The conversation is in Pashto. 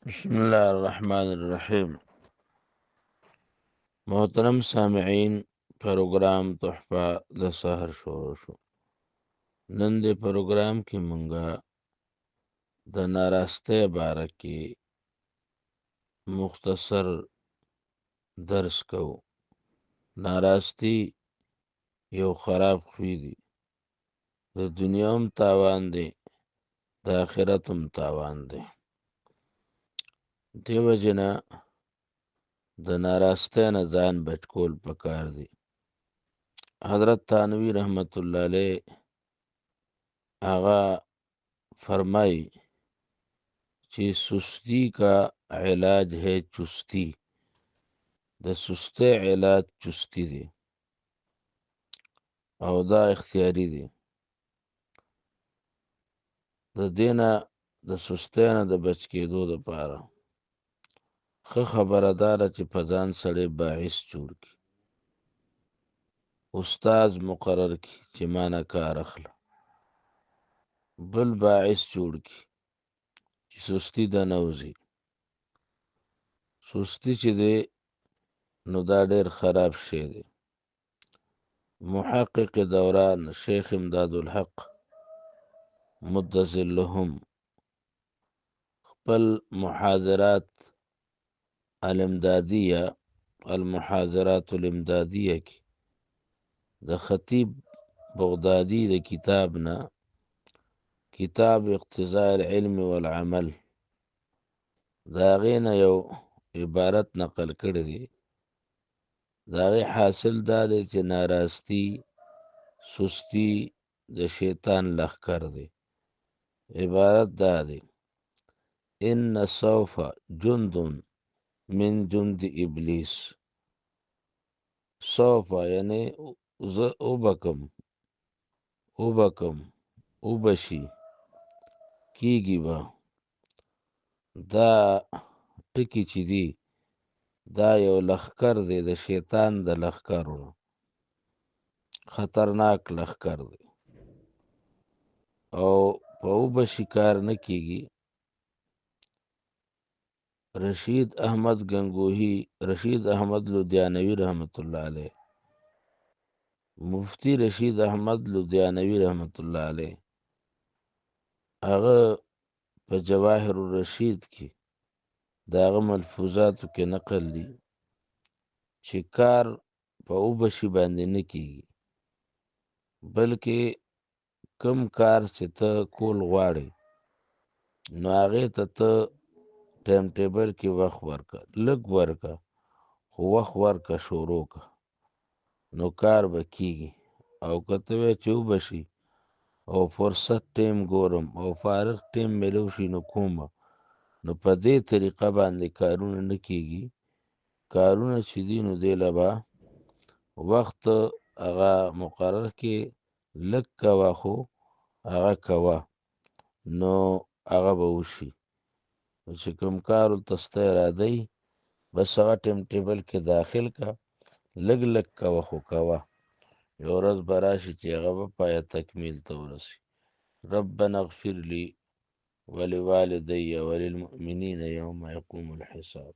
بسم الله الرحمن الرحیم. محترم سامعین، پروګرام تحفه د سحر شروع شو. نن دې پروګرام کې مونږه د ناراستۍ باره کې مختصر درس کوو. ناراستی یو خراب خوی دی، د دنیا هم تاوان دی، د آخرت هم تاوان دی. دې وجې نه د ناراستۍ نه ځان بچ کول پکار دی. حضرت تھانوی رحمت الله علیه آغا فرمائی چې سستی کا علاج ہے چستی، د سستی علاج چستی دی او دا اختیاری دی. د دینا د سستی نه د بچ کېدو دپاره ښه خبره داره چې په ځان سړی باعث جوړ کړي، استاز مقرر کړي چې ما نه کار اخله، بل باعث جوړ کړي چې سستی ده نه وځي. سستی چې دی نو دا ډېر خراب شی دی. محقق دوران شیخ امداد الحق مدظلهم خپل محاضرات الامدادیه المحاضرات الامدادیه کې د خطیب بغدادي د کتاب نه کتاب اقتضاء العلم والعمل د هغې نه یو عبارت نقل کړی دی. د هغې حاصل دا دی چې ناراستی سستی د شیطان لښکر دی. عبارت دا دی: ان سوف جند من جند ابلیس. سوف یعنی زه وبکم وبشي کیږي به. دا ټکي چې دی دا یو لښکر دی د شیطان د لښکرو، خطرناک لښکر دی او په وبشي کار نه کیږي. رشید احمد لدھیانوی رحمت الله علیه، مفتی رشید احمد لدھیانوی رحمت الله علیه، هغه په جواهر الرشید کې د هغه ملفوظاتو کې نقل دی چې کار په وبشي باندې نه کیږي، بلکې کم کار چې ته کول غواړې نو هغې ته ته ټایم ټیبل کې وخت ورکه، لږ ورکه خو وخت ورکه، شروع که نو کار به کیږي. او که ته وایې چې وبشي او فرصت ټیم ګورم او فارغ ټیم میلو شي نو کومه، نو په دې طریقه باندې کارونه نه کیږي. کارونه چې دي نو دې له به وخت هغه مقرر کې لږ کوه خو هغه کوه نو هغه به وشي. چې کوم کار ورته ستا اراده یي بس هغه ټایم ټیبل کې داخل که، لږ لږ کوه خو کوه، یو ورځ به راشي چې هغه به پایه تکمیل ته ورسي. ربنا اغفر لي ولوالدي وللمؤمنين يوم يقوم الحساب.